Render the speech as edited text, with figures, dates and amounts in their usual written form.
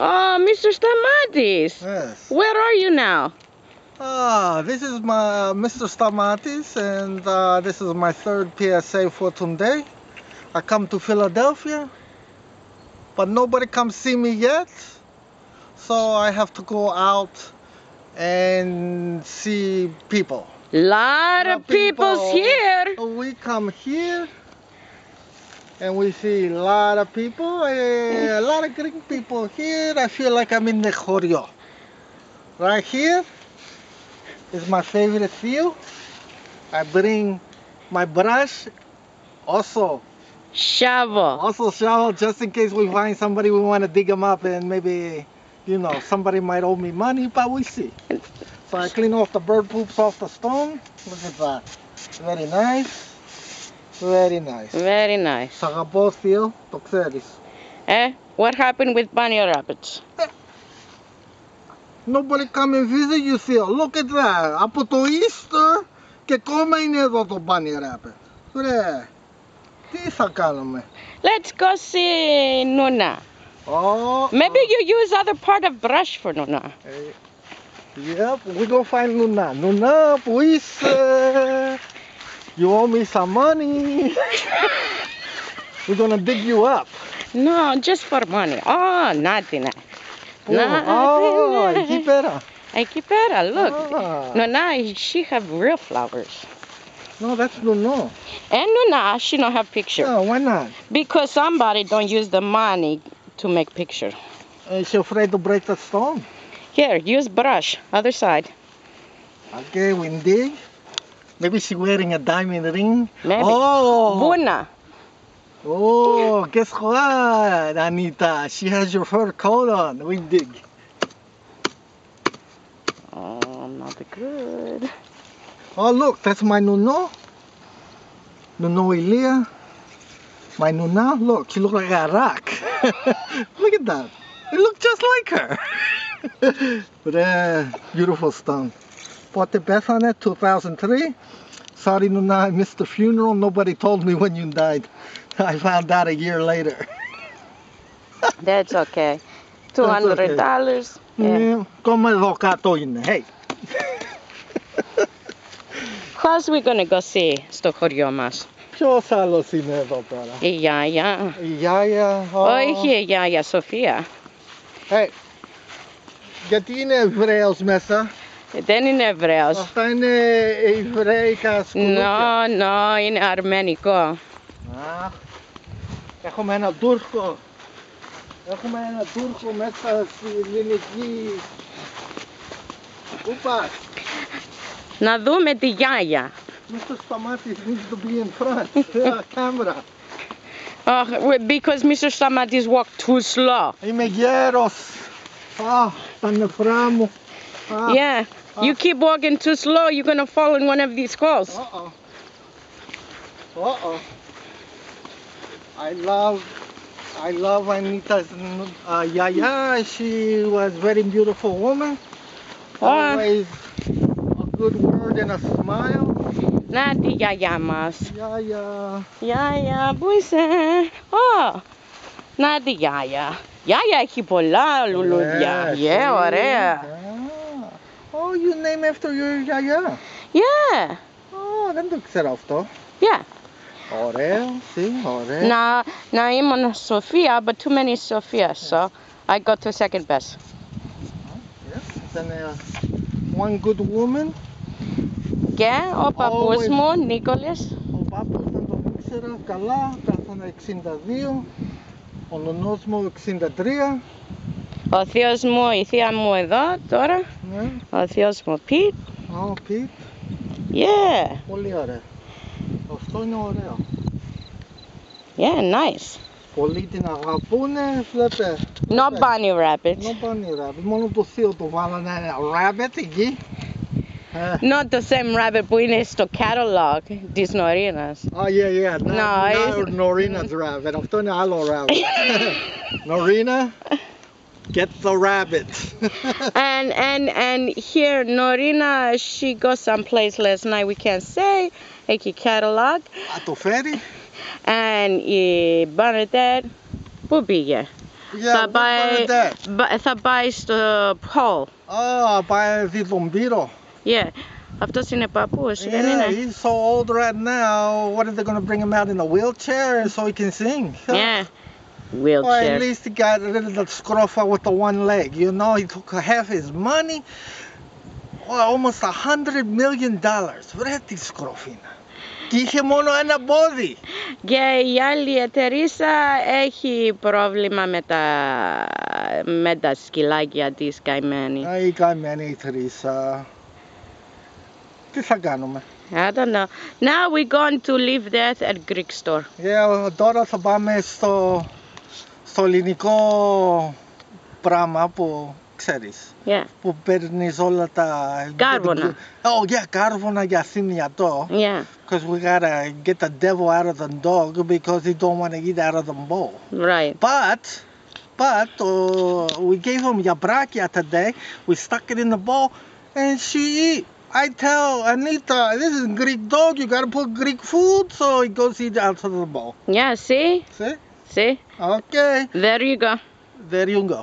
Oh, Mr. Stamatis. Yes. Where are you now? This is my Mr. Stamatis, and this is my third PSA for today. I come to Philadelphia, but nobody come see me yet, so I have to go out and see people. Lot of people's here. We come here and we see a lot of people, a lot of Greek people here. I feel like I'm in the choreo. Right here is my favorite view. I bring my brush, also shovel, just in case we find somebody, we want to dig them up, and maybe, you know, somebody might owe me money, but we see. So I clean off the bird poops off the stone. Look at that. Very nice. Very nice. Very nice. Σ' αγαπώ, Theo, το ξέρεις. What happened with bunny rabbits? Nobody come and visit you, Theo. Look at that. Από το Easter και ακόμα είναι εδώ το bunny rabbit. Ρε, τι θα κάνουμε? Let's go see Nuna. Maybe you use other part of brush for Nuna. Yep, we go find Nuna. Nuna, που είσαι? You owe me some money. We're gonna dig you up. No, just for money. Oh, nothing. Εκεί πέρα. Εκεί πέρα, look. Nuna, she have real flowers. No, that's Nuna. And Nuna, she don't have picture. No, why not? Because somebody don't use the money to make picture. Is she afraid to break the stone? Here, use brush, other side. Okay, we dig. Maybe she's wearing a diamond ring. Maybe. Oh! Buna. Oh, guess what, Anita? She has your fur coat on. We dig. Oh, not good. Oh, look, that's my Nuno. Nuno Elia. My Nuna, look, she looks like a rock. Look at that. It looks just like her. But beautiful stone. Bought the best on it, 2003. Sorry, Nuna, I missed the funeral. Nobody told me when you died. I found out a year later. That's okay. $200. Yeah. Come εδώ κάτω είναι. Hey. Who else we gonna go see στο χωριό μας? Ποιος άλλος είναι εδώ πέρα? Η Γιάγια. Η Γιάγια. Όχι η Γιάγια, Σοφία. Hey. Γιατί είναι Εβραίος μέσα? Δεν είναι Εβραίος. Αυτά είναι Εβραίικα σκουλούκια. No, είναι αρμενικό. Έχουμε ένα Τούρκο. Έχουμε ένα Τούρκο μέσα στη ελληνική. Πού πας? Να δούμε τη Γιάγια. Mr. Stamatis needs to be in front. Camera. Because Mr. Stamatis walked too slow. Είμαι γέρος. Τα νεφρά μου. Yeah, you keep walking too slow, you're gonna fall in one of these holes. I love Anita's Yaya. She was very beautiful woman. Always a good word and a smile. Να τη γιαγιά μας. Yaya. Γιαγιά, πού είσαι? Να τη γιαγιά. Γιαγιά έχει πολλά λουλούδια. Ωραία. Oh, you name after your Yaya? Yeah. Δεν το ξέρω αυτό. Yeah. Ωραίο, ωραίο. Να ήμουν Σοφία, but too many Sophias, so I go to second best. Yes, then one good woman. Και ο παππούς μου, Νίκολης. Ο παππούς δεν τον ήξερα καλά, κάθονα 62. Ο νονός μου 63. Ο θείος μου, η θεία μου εδώ τώρα. Ναι. Ο θείος μου Πιτ. Πιτ. Yeah. Πολύ ωραίο. Αυτό είναι ωραίο. Yeah, nice. Πολλοί την αγαπούνε, βλέπε. No bunny rabbits. No bunny rabbit. Μόνο το θείο το βάλανε ένα rabbit εκεί. Not the same rabbit που είναι στο catalog της Νορίνας. Yeah. Not Norina's rabbit. Αυτό είναι άλλο rabbit. Norina, get the rabbit. and here Norina, she goes someplace last night we can't say. Έχει catalog. Το φέρει. And η Bernadette, πού πήγε? Yeah, what Bernadette? θα πάει στο Paul. Oh, πάει τον Πύρο. Yeah. Αυτός είναι παππούς, δεν Yeah, είναι? he's so old right now. What are they going to bring him out in a wheelchair so he can sing? Yeah. Well, Wheelchair. at least he got rid of the scrofa with the one leg. You know, he took half his money. Well, almost $100 million. Βρε τη σκροφίνα. Και είχε μόνο ένα πόδι. Και η άλλη εταιρεία έχει πρόβλημα με τα σκυλάκια της καημένη. Η καημένη η Θρήσα. Τι θα κάνουμε? I don't know. Now we're going to leave that at Greek store. Yeah, τώρα θα πάμε στο ελληνικό πράγμα που ξέρεις. Yeah. Που παίρνεις όλα τα... Κάρβονα. Oh yeah, κάρβονα για θυμιατό. Yeah. Because we gotta get the devil out of the dog because he don't want to eat out of the bowl. Right. But we gave him yabrakia today. We stuck it in the bowl and she eat. I tell Anita, this is Greek dog. You gotta put Greek food so he goes eat out of the bowl. Yeah, see? See? See? Okay. There you go. There you go.